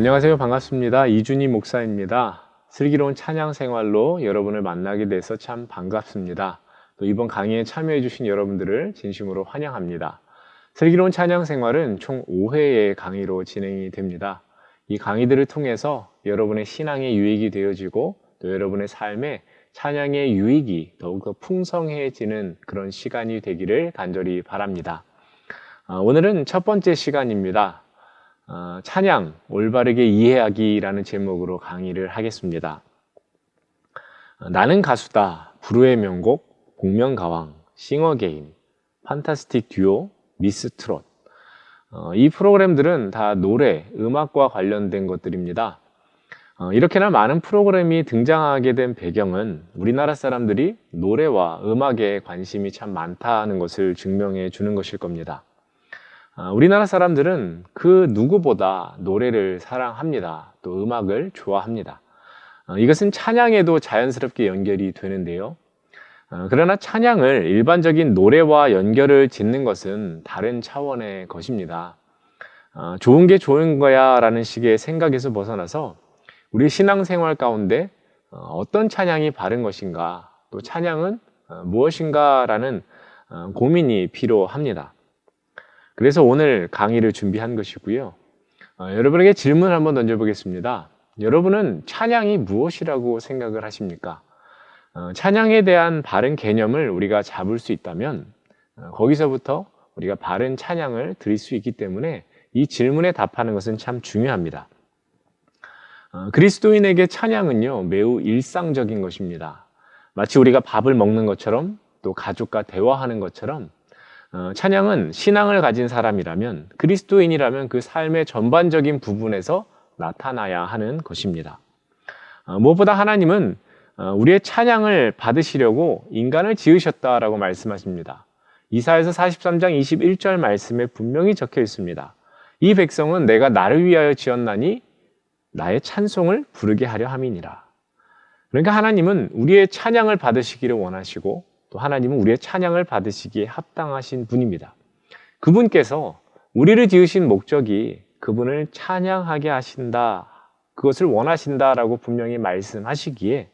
안녕하세요. 반갑습니다. 이준희 목사입니다. 슬기로운 찬양 생활로 여러분을 만나게 돼서 참 반갑습니다. 또 이번 강의에 참여해 주신 여러분들을 진심으로 환영합니다. 슬기로운 찬양 생활은 총 5회의 강의로 진행이 됩니다. 이 강의들을 통해서 여러분의 신앙에 유익이 되어지고 또 여러분의 삶에 찬양의 유익이 더욱더 풍성해지는 그런 시간이 되기를 간절히 바랍니다. 오늘은 첫 번째 시간입니다. 찬양 올바르게 이해하기라는 제목으로 강의를 하겠습니다. 나는 가수다, 불후의 명곡, 복면가왕, 싱어게인, 판타스틱 듀오, 미스 트롯. 이 프로그램들은 다 노래, 음악과 관련된 것들입니다. 이렇게나 많은 프로그램이 등장하게 된 배경은 우리나라 사람들이 노래와 음악에 관심이 참 많다는 것을 증명해 주는 것일 겁니다. 우리나라 사람들은 그 누구보다 노래를 사랑합니다. 또 음악을 좋아합니다. 이것은 찬양에도 자연스럽게 연결이 되는데요. 그러나 찬양을 일반적인 노래와 연결을 짓는 것은 다른 차원의 것입니다. 좋은 게 좋은 거야 라는 식의 생각에서 벗어나서 우리 신앙생활 가운데 어떤 찬양이 바른 것인가, 또 찬양은 무엇인가 라는 고민이 필요합니다. 그래서 오늘 강의를 준비한 것이고요. 여러분에게 질문을 한번 던져보겠습니다. 여러분은 찬양이 무엇이라고 생각을 하십니까? 찬양에 대한 바른 개념을 우리가 잡을 수 있다면 거기서부터 우리가 바른 찬양을 드릴 수 있기 때문에 이 질문에 답하는 것은 참 중요합니다. 그리스도인에게 찬양은요, 매우 일상적인 것입니다. 마치 우리가 밥을 먹는 것처럼 또 가족과 대화하는 것처럼 찬양은 신앙을 가진 사람이라면, 그리스도인이라면 그 삶의 전반적인 부분에서 나타나야 하는 것입니다. 무엇보다 하나님은 우리의 찬양을 받으시려고 인간을 지으셨다라고 말씀하십니다. 이사야서 43장 21절 말씀에 분명히 적혀 있습니다. 이 백성은 내가 나를 위하여 지었나니 나의 찬송을 부르게 하려 함이니라. 그러니까 하나님은 우리의 찬양을 받으시기를 원하시고 또 하나님은 우리의 찬양을 받으시기에 합당하신 분입니다. 그분께서 우리를 지으신 목적이 그분을 찬양하게 하신다, 그것을 원하신다라고 분명히 말씀하시기에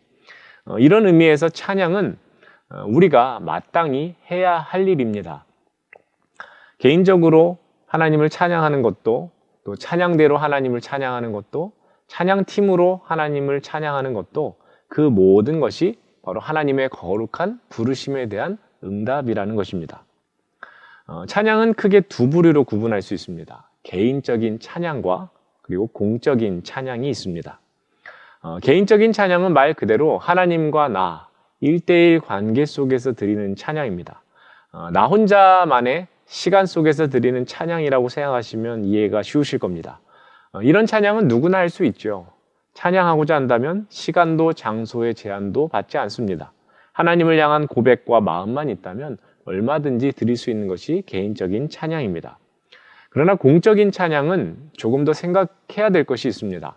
이런 의미에서 찬양은 우리가 마땅히 해야 할 일입니다. 개인적으로 하나님을 찬양하는 것도, 또 찬양대로 하나님을 찬양하는 것도, 찬양팀으로 하나님을 찬양하는 것도, 그 모든 것이 바로 하나님의 거룩한 부르심에 대한 응답이라는 것입니다. 찬양은 크게 두 부류로 구분할 수 있습니다. 개인적인 찬양과 그리고 공적인 찬양이 있습니다. 개인적인 찬양은 말 그대로 하나님과 나 1대1 관계 속에서 드리는 찬양입니다. 나 혼자만의 시간 속에서 드리는 찬양이라고 생각하시면 이해가 쉬우실 겁니다. 이런 찬양은 누구나 할 수 있죠. 찬양하고자 한다면 시간도 장소의 제한도 받지 않습니다. 하나님을 향한 고백과 마음만 있다면 얼마든지 드릴 수 있는 것이 개인적인 찬양입니다. 그러나 공적인 찬양은 조금 더 생각해야 될 것이 있습니다.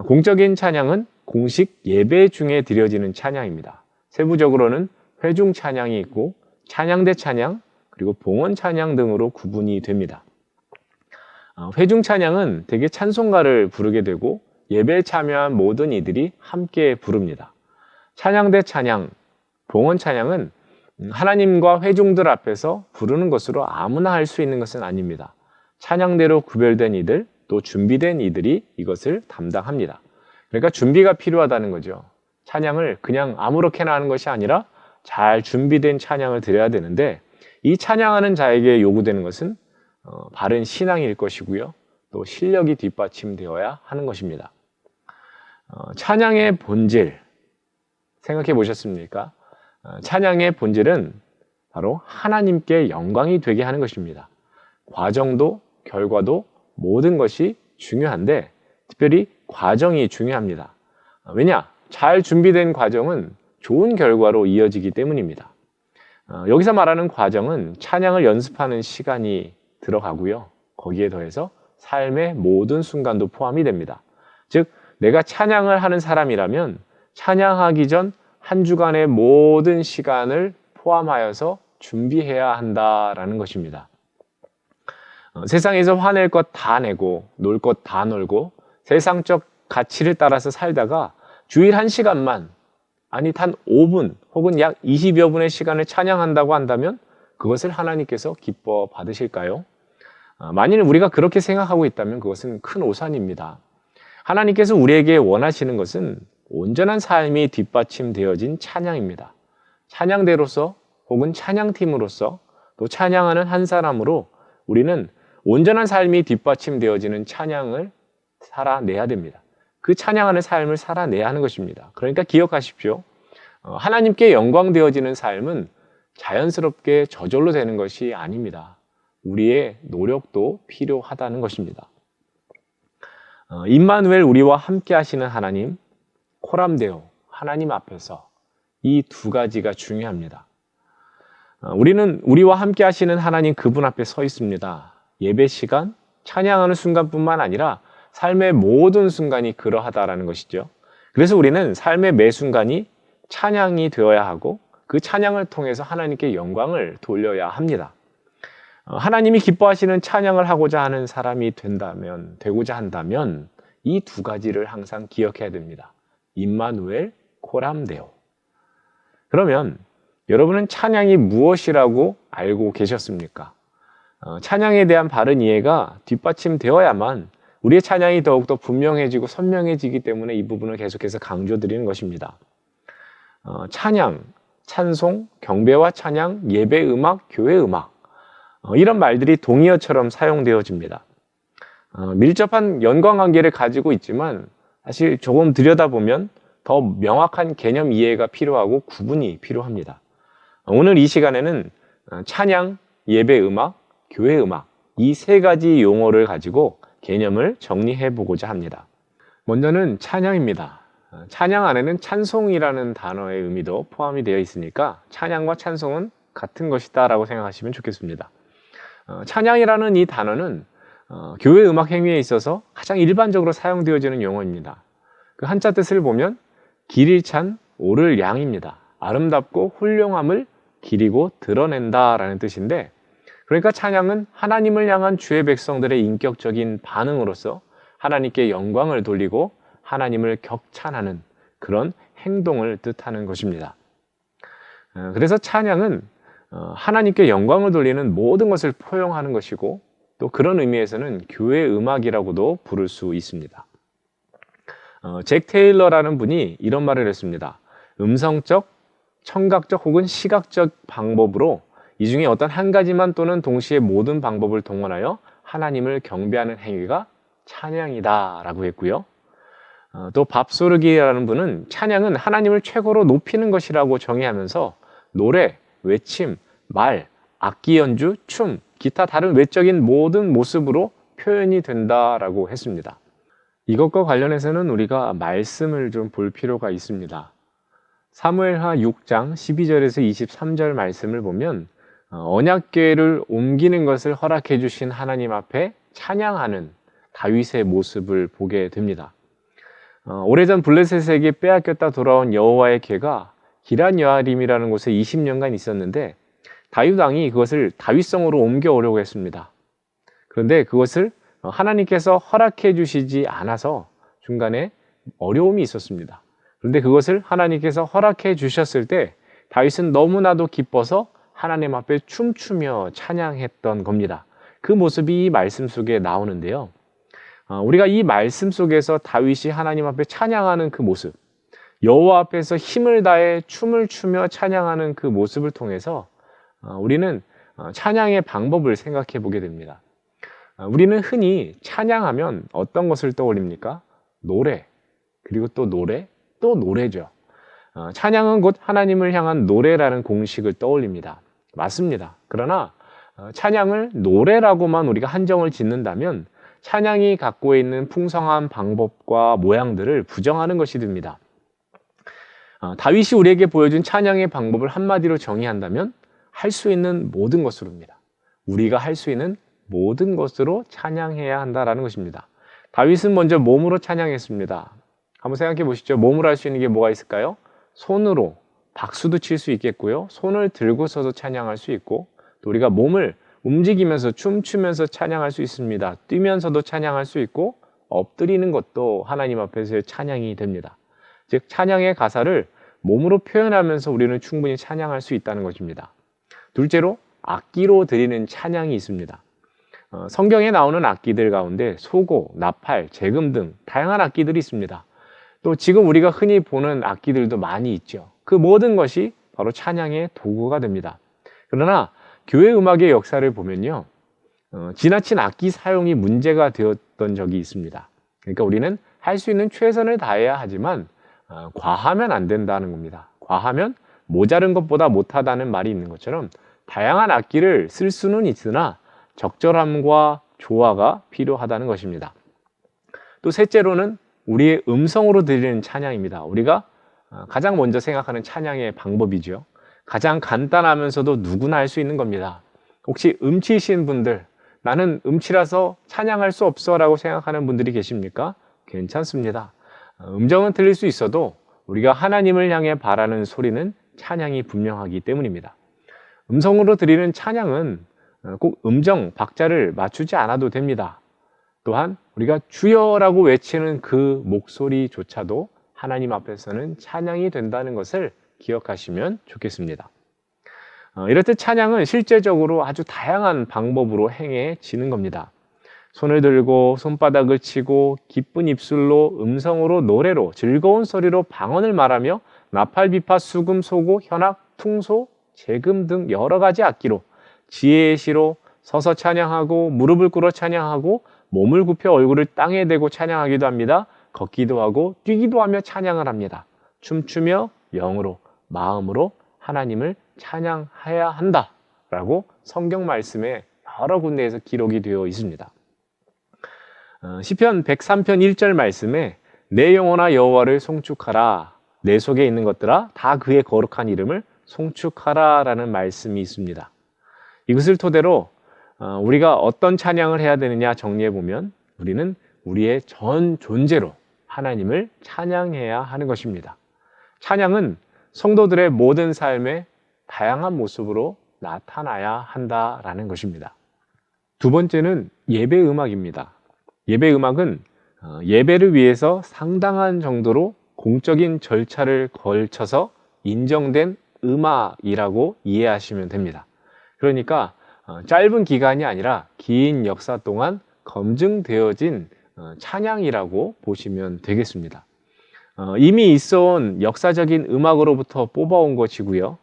공적인 찬양은 공식 예배 중에 드려지는 찬양입니다. 세부적으로는 회중 찬양이 있고 찬양대 찬양, 그리고 봉헌 찬양 등으로 구분이 됩니다. 회중 찬양은 대개 찬송가를 부르게 되고 예배에 참여한 모든 이들이 함께 부릅니다. 찬양대 찬양, 봉헌 찬양은 하나님과 회중들 앞에서 부르는 것으로 아무나 할 수 있는 것은 아닙니다. 찬양대로 구별된 이들, 또 준비된 이들이 이것을 담당합니다. 그러니까 준비가 필요하다는 거죠. 찬양을 그냥 아무렇게나 하는 것이 아니라 잘 준비된 찬양을 드려야 되는데, 이 찬양하는 자에게 요구되는 것은 바른 신앙일 것이고요. 또 실력이 뒷받침되어야 하는 것입니다. 찬양의 본질, 생각해 보셨습니까? 찬양의 본질은 바로 하나님께 영광이 되게 하는 것입니다. 과정도 결과도 모든 것이 중요한데 특별히 과정이 중요합니다. 왜냐? 잘 준비된 과정은 좋은 결과로 이어지기 때문입니다. 여기서 말하는 과정은 찬양을 연습하는 시간이 들어가고요. 거기에 더해서 삶의 모든 순간도 포함이 됩니다. 즉, 내가 찬양을 하는 사람이라면 찬양하기 전 한 주간의 모든 시간을 포함하여서 준비해야 한다라는 것입니다. 세상에서 화낼 것 다 내고 놀 것 다 놀고 세상적 가치를 따라서 살다가 주일 1시간만, 아니 단 5분 혹은 약 20여 분의 시간을 찬양한다고 한다면 그것을 하나님께서 기뻐 받으실까요? 만일 우리가 그렇게 생각하고 있다면 그것은 큰 오산입니다. 하나님께서 우리에게 원하시는 것은 온전한 삶이 뒷받침되어진 찬양입니다. 찬양대로서 혹은 찬양팀으로서 또 찬양하는 한 사람으로 우리는 온전한 삶이 뒷받침되어지는 찬양을 살아내야 됩니다. 그 찬양하는 삶을 살아내야 하는 것입니다. 그러니까 기억하십시오. 하나님께 영광되어지는 삶은 자연스럽게 저절로 되는 것이 아닙니다. 우리의 노력도 필요하다는 것입니다. 임마누엘, 우리와 함께 하시는 하나님, 코람데오, 하나님 앞에서 이 두 가지가 중요합니다. 우리는 우리와 함께 하시는 하나님 그분 앞에 서 있습니다. 예배 시간, 찬양하는 순간뿐만 아니라 삶의 모든 순간이 그러하다라는 것이죠. 그래서 우리는 삶의 매 순간이 찬양이 되어야 하고 그 찬양을 통해서 하나님께 영광을 돌려야 합니다. 하나님이 기뻐하시는 찬양을 하고자 하는 사람이 되고자 한다면 이 두 가지를 항상 기억해야 됩니다. 임마누엘, 코람데오. 그러면 여러분은 찬양이 무엇이라고 알고 계셨습니까? 찬양에 대한 바른 이해가 뒷받침되어야만 우리의 찬양이 더욱더 분명해지고 선명해지기 때문에 이 부분을 계속해서 강조드리는 것입니다. 찬양, 찬송, 경배와 찬양, 예배 음악, 교회 음악, 이런 말들이 동의어처럼 사용되어집니다. 밀접한 연관관계를 가지고 있지만 사실 조금 들여다보면 더 명확한 개념 이해가 필요하고 구분이 필요합니다. 오늘 이 시간에는 찬양, 예배 음악, 교회 음악, 이 세 가지 용어를 가지고 개념을 정리해 보고자 합니다. 먼저는 찬양입니다. 찬양 안에는 찬송이라는 단어의 의미도 포함이 되어 있으니까 찬양과 찬송은 같은 것이다 라고 생각하시면 좋겠습니다. 찬양이라는 이 단어는 교회 음악 행위에 있어서 가장 일반적으로 사용되어지는 용어입니다. 그 한자 뜻을 보면 길을 찬 오를 양입니다. 아름답고 훌륭함을 기리고 드러낸다 라는 뜻인데, 그러니까 찬양은 하나님을 향한 주의 백성들의 인격적인 반응으로서 하나님께 영광을 돌리고 하나님을 격찬하는 그런 행동을 뜻하는 것입니다. 그래서 찬양은 하나님께 영광을 돌리는 모든 것을 포용하는 것이고, 또 그런 의미에서는 교회 음악이라고도 부를 수 있습니다. 잭 테일러라는 분이 이런 말을 했습니다. 음성적, 청각적 혹은 시각적 방법으로 이 중에 어떤 한 가지만 또는 동시에 모든 방법을 동원하여 하나님을 경배하는 행위가 찬양이다 라고 했고요. 또 밥소르기라는 분은 찬양은 하나님을 최고로 높이는 것이라고 정의하면서 노래, 외침, 말, 악기 연주, 춤, 기타 다른 외적인 모든 모습으로 표현이 된다라고 했습니다. 이것과 관련해서는 우리가 말씀을 좀 볼 필요가 있습니다. 사무엘하 6장 12절에서 23절 말씀을 보면 언약궤를 옮기는 것을 허락해 주신 하나님 앞에 찬양하는 다윗의 모습을 보게 됩니다. 오래전 블레셋에게 빼앗겼다 돌아온 여호와의 궤가 기란 여아림이라는 곳에 20년간 있었는데 다윗 왕이 그것을 다윗성으로 옮겨오려고 했습니다. 그런데 그것을 하나님께서 허락해 주시지 않아서 중간에 어려움이 있었습니다. 그런데 그것을 하나님께서 허락해 주셨을 때 다윗은 너무나도 기뻐서 하나님 앞에 춤추며 찬양했던 겁니다. 그 모습이 이 말씀 속에 나오는데요. 우리가 이 말씀 속에서 다윗이 하나님 앞에 찬양하는 그 모습, 여호와 앞에서 힘을 다해 춤을 추며 찬양하는 그 모습을 통해서 우리는 찬양의 방법을 생각해 보게 됩니다. 우리는 흔히 찬양하면 어떤 것을 떠올립니까? 노래, 그리고 또 노래, 또 노래죠. 찬양은 곧 하나님을 향한 노래라는 공식을 떠올립니다. 맞습니다. 그러나 찬양을 노래라고만 우리가 한정을 짓는다면 찬양이 갖고 있는 풍성한 방법과 모양들을 부정하는 것이 됩니다. 다윗이 우리에게 보여준 찬양의 방법을 한마디로 정의한다면 할 수 있는 모든 것으로입니다. 우리가 할 수 있는 모든 것으로 찬양해야 한다라는 것입니다. 다윗은 먼저 몸으로 찬양했습니다. 한번 생각해 보시죠. 몸으로 할 수 있는 게 뭐가 있을까요? 손으로 박수도 칠 수 있겠고요. 손을 들고서도 찬양할 수 있고, 또 우리가 몸을 움직이면서 춤추면서 찬양할 수 있습니다. 뛰면서도 찬양할 수 있고, 엎드리는 것도 하나님 앞에서의 찬양이 됩니다. 즉 찬양의 가사를 몸으로 표현하면서 우리는 충분히 찬양할 수 있다는 것입니다. 둘째로 악기로 드리는 찬양이 있습니다. 성경에 나오는 악기들 가운데 소고, 나팔, 재금 등 다양한 악기들이 있습니다. 또 지금 우리가 흔히 보는 악기들도 많이 있죠. 그 모든 것이 바로 찬양의 도구가 됩니다. 그러나 교회 음악의 역사를 보면요, 지나친 악기 사용이 문제가 되었던 적이 있습니다. 그러니까 우리는 할 수 있는 최선을 다해야 하지만 과하면 안 된다는 겁니다. 과하면 모자른 것보다 못하다는 말이 있는 것처럼 다양한 악기를 쓸 수는 있으나 적절함과 조화가 필요하다는 것입니다. 또 셋째로는 우리의 음성으로 드리는 찬양입니다. 우리가 가장 먼저 생각하는 찬양의 방법이죠. 가장 간단하면서도 누구나 할 수 있는 겁니다. 혹시 음치이신 분들, 나는 음치라서 찬양할 수 없어 라고 생각하는 분들이 계십니까? 괜찮습니다. 음정은 틀릴 수 있어도 우리가 하나님을 향해 바라는 소리는 찬양이 분명하기 때문입니다. 음성으로 드리는 찬양은 꼭 음정, 박자를 맞추지 않아도 됩니다. 또한 우리가 주여라고 외치는 그 목소리조차도 하나님 앞에서는 찬양이 된다는 것을 기억하시면 좋겠습니다. 이렇듯 찬양은 실제적으로 아주 다양한 방법으로 행해지는 겁니다. 손을 들고 손바닥을 치고 기쁜 입술로 음성으로 노래로 즐거운 소리로 방언을 말하며 나팔, 비파, 수금, 소고, 현악, 퉁소, 재금 등 여러 가지 악기로 지혜의 시로 서서 찬양하고 무릎을 꿇어 찬양하고 몸을 굽혀 얼굴을 땅에 대고 찬양하기도 합니다. 걷기도 하고 뛰기도 하며 찬양을 합니다. 춤추며 영으로 마음으로 하나님을 찬양해야 한다라고 성경 말씀에 여러 군데에서 기록이 되어 있습니다. 시편 103편 1절 말씀에 내 영혼아 여호와를 송축하라, 내 속에 있는 것들아 다 그의 거룩한 이름을 송축하라 라는 말씀이 있습니다. 이것을 토대로 우리가 어떤 찬양을 해야 되느냐 정리해 보면 우리는 우리의 전 존재로 하나님을 찬양해야 하는 것입니다. 찬양은 성도들의 모든 삶의 다양한 모습으로 나타나야 한다라는 것입니다. 두 번째는 예배 음악입니다. 예배 음악은 예배를 위해서 상당한 정도로 공적인 절차를 걸쳐서 인정된 음악이라고 이해하시면 됩니다. 그러니까 짧은 기간이 아니라 긴 역사 동안 검증되어진 찬양이라고 보시면 되겠습니다. 이미 있어온 역사적인 음악으로부터 뽑아온 것이고요.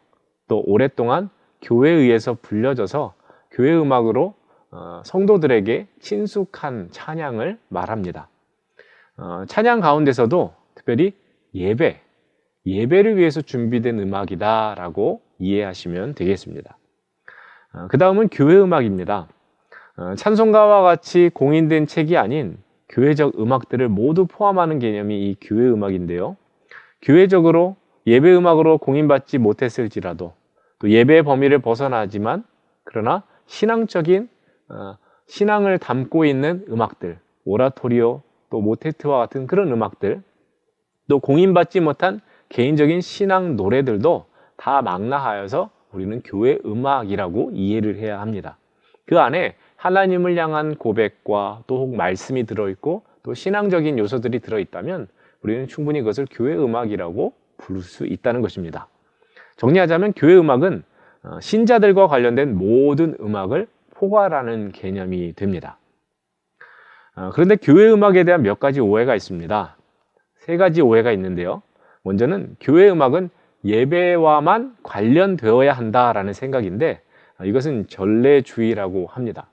또 오랫동안 교회에 의해서 불려져서 교회 음악으로 성도들에게 친숙한 찬양을 말합니다. 찬양 가운데서도 특별히 예배를 위해서 준비된 음악이다라고 이해하시면 되겠습니다. 그 다음은 교회 음악입니다. 찬송가와 같이 공인된 책이 아닌 교회적 음악들을 모두 포함하는 개념이 이 교회 음악인데요. 교회적으로 예배 음악으로 공인받지 못했을지라도 또 예배의 범위를 벗어나지만 그러나 신앙적인 신앙을 담고 있는 음악들, 오라토리오 또 모테트와 같은 그런 음악들, 또 공인받지 못한 개인적인 신앙 노래들도 다 망라하여서 우리는 교회 음악이라고 이해를 해야 합니다. 그 안에 하나님을 향한 고백과 또 혹 말씀이 들어있고 또 신앙적인 요소들이 들어있다면 우리는 충분히 그것을 교회 음악이라고 부를 수 있다는 것입니다. 정리하자면 교회 음악은 신자들과 관련된 모든 음악을 포괄하는 개념이 됩니다. 그런데 교회 음악에 대한 몇 가지 오해가 있습니다. 세 가지 오해가 있는데요. 먼저는 교회 음악은 예배와만 관련되어야 한다라는 생각인데 이것은 전례주의라고 합니다.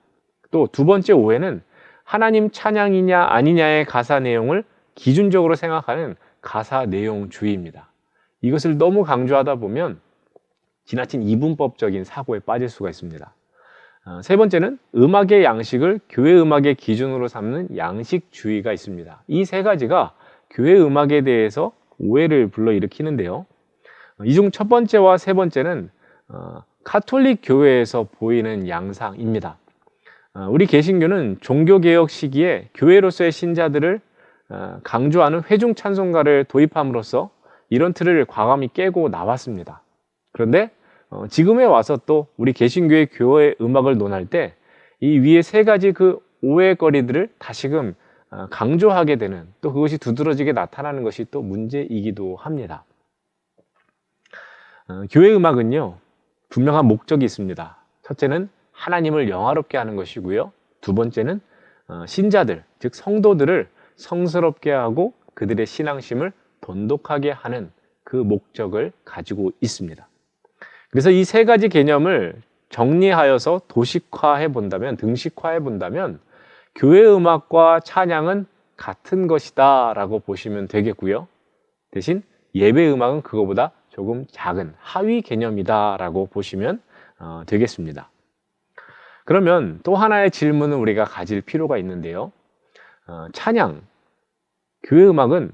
또 두 번째 오해는 하나님 찬양이냐 아니냐의 가사 내용을 기준적으로 생각하는 가사 내용주의입니다. 이것을 너무 강조하다 보면 지나친 이분법적인 사고에 빠질 수가 있습니다. 세 번째는 음악의 양식을 교회 음악의 기준으로 삼는 양식주의가 있습니다. 이 세 가지가 교회 음악에 대해서 오해를 불러일으키는데요. 이 중 첫 번째와 세 번째는 가톨릭 교회에서 보이는 양상입니다. 우리 개신교는 종교개혁 시기에 교회로서의 신자들을 강조하는 회중 찬송가를 도입함으로써 이런 틀을 과감히 깨고 나왔습니다. 그런데 지금에 와서 또 우리 개신교의 교회 음악을 논할 때 이 위에 세 가지 그 오해거리들을 다시금 강조하게 되는, 또 그것이 두드러지게 나타나는 것이 또 문제이기도 합니다. 교회 음악은요, 분명한 목적이 있습니다. 첫째는 하나님을 영화롭게 하는 것이고요. 두 번째는 신자들, 즉 성도들을 성스럽게 하고 그들의 신앙심을 돈독하게 하는 그 목적을 가지고 있습니다. 그래서 이 세 가지 개념을 정리하여서 도식화해 본다면, 등식화해 본다면 교회 음악과 찬양은 같은 것이다 라고 보시면 되겠고요. 대신 예배 음악은 그거보다 조금 작은 하위 개념이다 라고 보시면 되겠습니다. 그러면 또 하나의 질문을 우리가 가질 필요가 있는데요. 찬양, 교회 음악은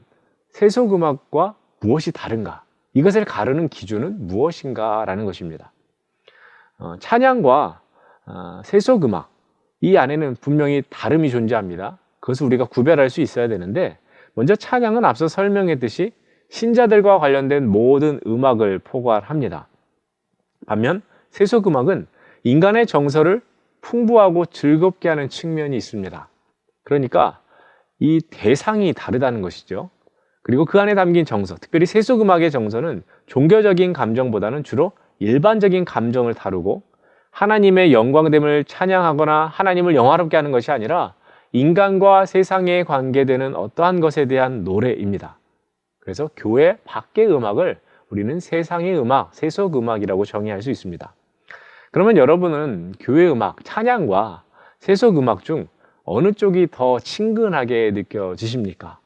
세속 음악과 무엇이 다른가? 이것을 가르는 기준은 무엇인가? 라는 것입니다. 찬양과 세속 음악, 이 안에는 분명히 다름이 존재합니다. 그것을 우리가 구별할 수 있어야 되는데, 먼저 찬양은 앞서 설명했듯이 신자들과 관련된 모든 음악을 포괄합니다. 반면 세속 음악은 인간의 정서를 풍부하고 즐겁게 하는 측면이 있습니다. 그러니까 이 대상이 다르다는 것이죠. 그리고 그 안에 담긴 정서, 특별히 세속 음악의 정서는 종교적인 감정보다는 주로 일반적인 감정을 다루고 하나님의 영광됨을 찬양하거나 하나님을 영화롭게 하는 것이 아니라 인간과 세상에 관계되는 어떠한 것에 대한 노래입니다. 그래서 교회 밖의 음악을 우리는 세상의 음악, 세속 음악이라고 정의할 수 있습니다. 그러면 여러분은 교회 음악, 찬양과 세속 음악 중 어느 쪽이 더 친근하게 느껴지십니까?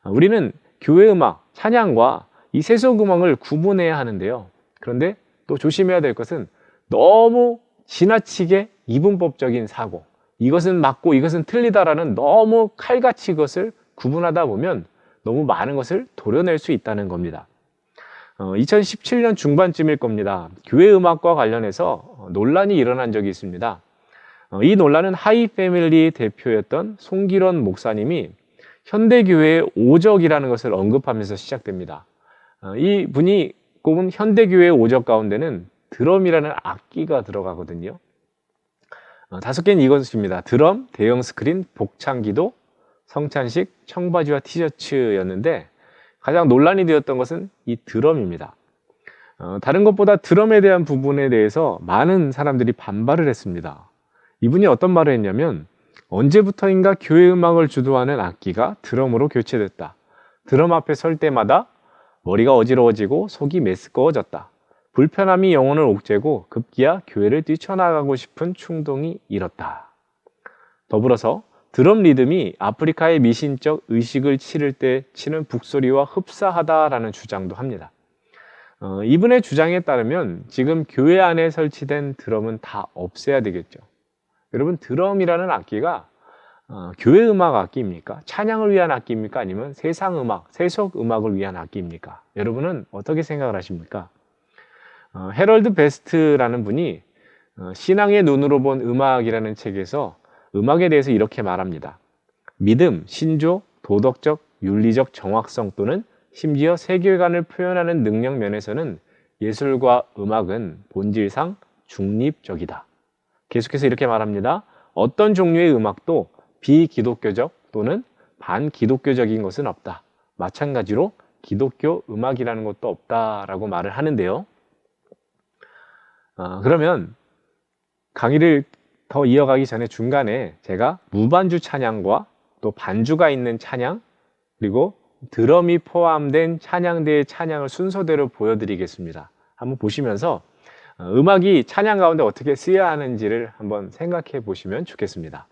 우리는 교회 음악, 찬양과 이 세속 음악을 구분해야 하는데요. 그런데 또 조심해야 될 것은 너무 지나치게 이분법적인 사고, 이것은 맞고 이것은 틀리다라는 너무 칼같이 이것을 구분하다 보면 너무 많은 것을 도려낼 수 있다는 겁니다. 2017년 중반쯤일 겁니다. 교회 음악과 관련해서 논란이 일어난 적이 있습니다. 이 논란은 하이 패밀리 대표였던 송기론 목사님이 현대교회의 오적이라는 것을 언급하면서 시작됩니다. 이 분이 꼽은 현대교회의 오적 가운데는 드럼이라는 악기가 들어가거든요. 5개는 이것입니다. 드럼, 대형 스크린, 복창기도, 성찬식, 청바지와 티셔츠였는데 가장 논란이 되었던 것은 이 드럼입니다. 다른 것보다 드럼에 대한 부분에 대해서 많은 사람들이 반발을 했습니다. 이분이 어떤 말을 했냐면, 언제부터인가 교회 음악을 주도하는 악기가 드럼으로 교체됐다. 드럼 앞에 설 때마다 머리가 어지러워지고 속이 메스꺼워졌다. 불편함이 영혼을 옥죄고 급기야 교회를 뛰쳐나가고 싶은 충동이 일었다. 더불어서 드럼 리듬이 아프리카의 미신적 의식을 치를 때 치는 북소리와 흡사하다라는 주장도 합니다. 이분의 주장에 따르면 지금 교회 안에 설치된 드럼은 다 없애야 되겠죠. 여러분, 드럼이라는 악기가 교회 음악 악기입니까? 찬양을 위한 악기입니까? 아니면 세상 음악, 세속 음악을 위한 악기입니까? 여러분은 어떻게 생각을 하십니까? 해럴드 베스트라는 분이 신앙의 눈으로 본 음악이라는 책에서 음악에 대해서 이렇게 말합니다. 믿음, 신조, 도덕적, 윤리적 정확성 또는 심지어 세계관을 표현하는 능력 면에서는 예술과 음악은 본질상 중립적이다. 계속해서 이렇게 말합니다. 어떤 종류의 음악도 비기독교적 또는 반기독교적인 것은 없다. 마찬가지로 기독교 음악이라는 것도 없다라고 말을 하는데요. 그러면 강의를 더 이어가기 전에 중간에 제가 무반주 찬양과 또 반주가 있는 찬양, 그리고 드럼이 포함된 찬양대의 찬양을 순서대로 보여드리겠습니다. 한번 보시면서 음악이 찬양 가운데 어떻게 쓰여야 하는지를 한번 생각해 보시면 좋겠습니다.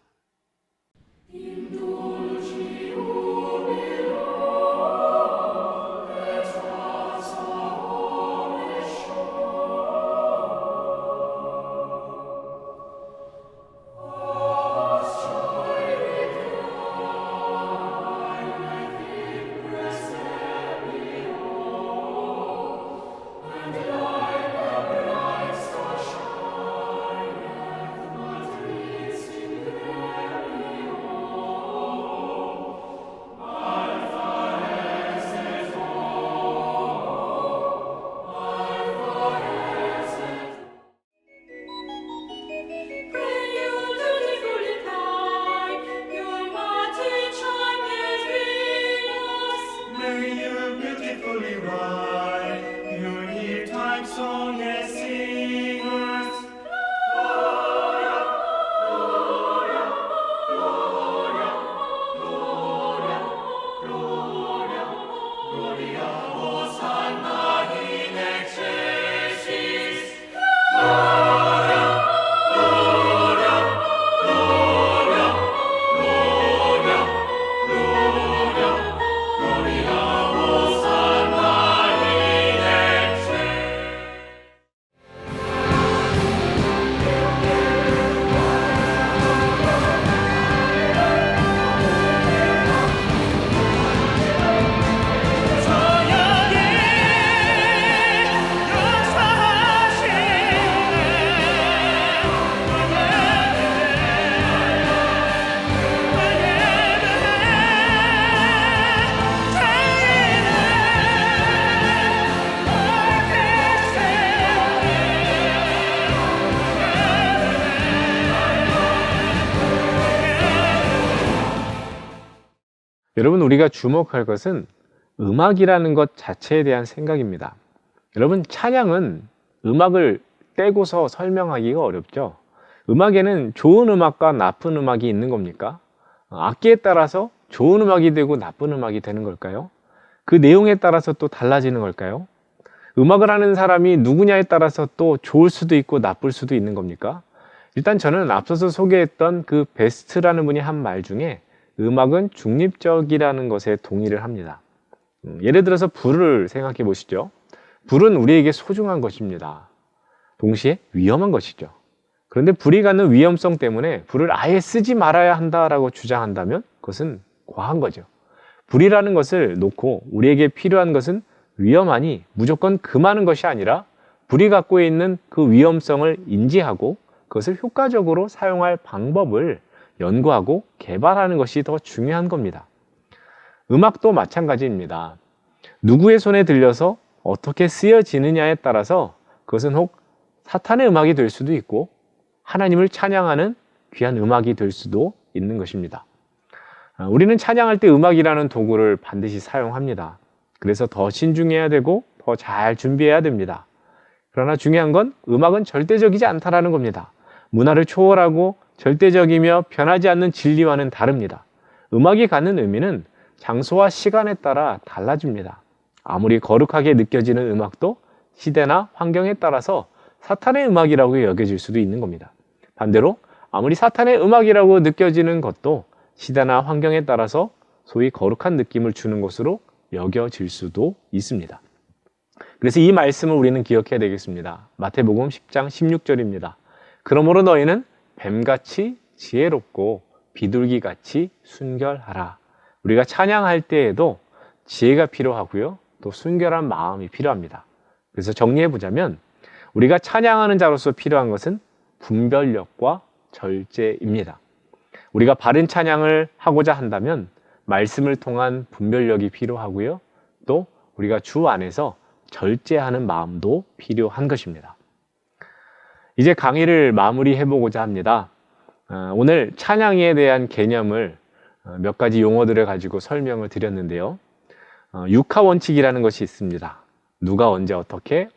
여러분, 우리가 주목할 것은 음악이라는 것 자체에 대한 생각입니다. 여러분, 찬양은 음악을 떼고서 설명하기가 어렵죠. 음악에는 좋은 음악과 나쁜 음악이 있는 겁니까? 악기에 따라서 좋은 음악이 되고 나쁜 음악이 되는 걸까요? 그 내용에 따라서 또 달라지는 걸까요? 음악을 하는 사람이 누구냐에 따라서 또 좋을 수도 있고 나쁠 수도 있는 겁니까? 일단 저는 앞서서 소개했던 그 베스트라는 분이 한 말 중에 음악은 중립적이라는 것에 동의를 합니다. 예를 들어서 불을 생각해 보시죠. 불은 우리에게 소중한 것입니다. 동시에 위험한 것이죠. 그런데 불이 갖는 위험성 때문에 불을 아예 쓰지 말아야 한다라고 주장한다면 그것은 과한 거죠. 불이라는 것을 놓고 우리에게 필요한 것은 위험하니 무조건 금하는 것이 아니라 불이 갖고 있는 그 위험성을 인지하고 그것을 효과적으로 사용할 방법을 연구하고 개발하는 것이 더 중요한 겁니다. 음악도 마찬가지입니다. 누구의 손에 들려서 어떻게 쓰여지느냐에 따라서 그것은 혹 사탄의 음악이 될 수도 있고 하나님을 찬양하는 귀한 음악이 될 수도 있는 것입니다. 우리는 찬양할 때 음악이라는 도구를 반드시 사용합니다. 그래서 더 신중해야 되고 더 잘 준비해야 됩니다. 그러나 중요한 건 음악은 절대적이지 않다라는 겁니다. 문화를 초월하고 절대적이며 변하지 않는 진리와는 다릅니다. 음악이 갖는 의미는 장소와 시간에 따라 달라집니다. 아무리 거룩하게 느껴지는 음악도 시대나 환경에 따라서 사탄의 음악이라고 여겨질 수도 있는 겁니다. 반대로 아무리 사탄의 음악이라고 느껴지는 것도 시대나 환경에 따라서 소위 거룩한 느낌을 주는 것으로 여겨질 수도 있습니다. 그래서 이 말씀을 우리는 기억해야 되겠습니다. 마태복음 10장 16절입니다. 그러므로 너희는 뱀같이 지혜롭고 비둘기같이 순결하라. 우리가 찬양할 때에도 지혜가 필요하고요. 또 순결한 마음이 필요합니다. 그래서 정리해 보자면 우리가 찬양하는 자로서 필요한 것은 분별력과 절제입니다. 우리가 바른 찬양을 하고자 한다면 말씀을 통한 분별력이 필요하고요. 또 우리가 주 안에서 절제하는 마음도 필요한 것입니다. 이제 강의를 마무리해 보고자 합니다. 오늘 찬양에 대한 개념을 몇 가지 용어들을 가지고 설명을 드렸는데요. 육하 원칙이라는 것이 있습니다. 누가 언제 어떻게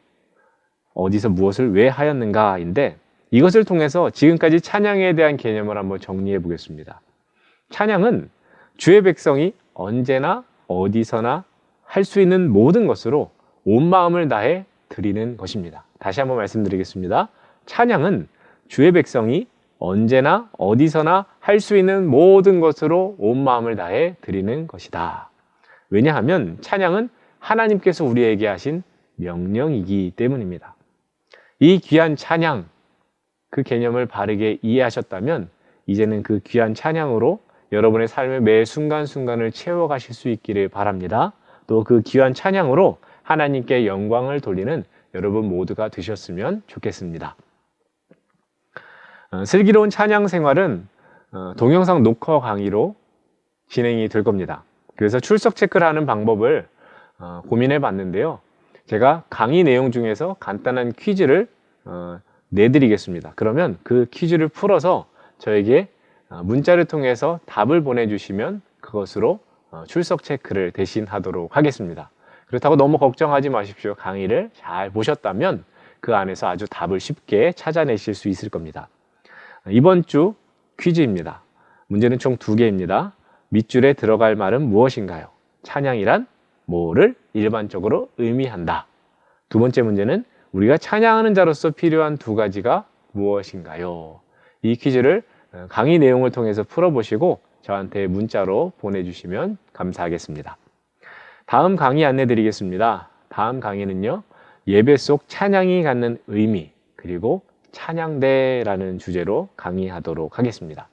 어디서 무엇을 왜 하였는가인데 이것을 통해서 지금까지 찬양에 대한 개념을 한번 정리해 보겠습니다. 찬양은 주의 백성이 언제나 어디서나 할 수 있는 모든 것으로 온 마음을 다해 드리는 것입니다. 다시 한번 말씀드리겠습니다. 찬양은 주의 백성이 언제나 어디서나 할 수 있는 모든 것으로 온 마음을 다해 드리는 것이다. 왜냐하면 찬양은 하나님께서 우리에게 하신 명령이기 때문입니다. 이 귀한 찬양, 그 개념을 바르게 이해하셨다면 이제는 그 귀한 찬양으로 여러분의 삶의 매 순간순간을 채워가실 수 있기를 바랍니다. 또 그 귀한 찬양으로 하나님께 영광을 돌리는 여러분 모두가 되셨으면 좋겠습니다. 슬기로운 찬양 생활은 동영상 녹화 강의로 진행이 될 겁니다. 그래서 출석 체크를 하는 방법을 고민해 봤는데요. 제가 강의 내용 중에서 간단한 퀴즈를 내드리겠습니다. 그러면 그 퀴즈를 풀어서 저에게 문자를 통해서 답을 보내주시면 그것으로 출석 체크를 대신 하도록 하겠습니다. 그렇다고 너무 걱정하지 마십시오. 강의를 잘 보셨다면 그 안에서 아주 답을 쉽게 찾아내실 수 있을 겁니다. 이번 주 퀴즈입니다. 문제는 총 2개입니다. 밑줄에 들어갈 말은 무엇인가요? 찬양이란 뭐를 일반적으로 의미한다. 두 번째 문제는 우리가 찬양하는 자로서 필요한 2가지가 무엇인가요? 이 퀴즈를 강의 내용을 통해서 풀어보시고 저한테 문자로 보내주시면 감사하겠습니다. 다음 강의 안내 드리겠습니다. 다음 강의는요, 예배 속 찬양이 갖는 의미, 그리고 찬양대라는 주제로 강의하도록 하겠습니다.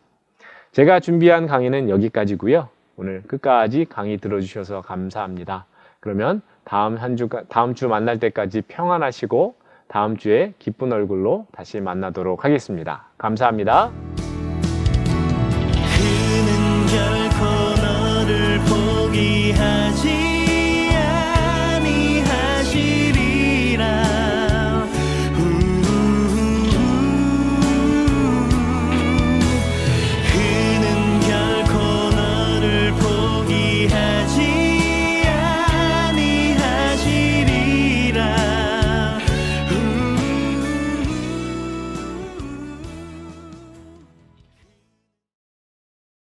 제가 준비한 강의는 여기까지고요. 오늘 끝까지 강의 들어주셔서 감사합니다. 그러면 다음 주 만날 때까지 평안하시고 다음 주에 기쁜 얼굴로 다시 만나도록 하겠습니다. 감사합니다.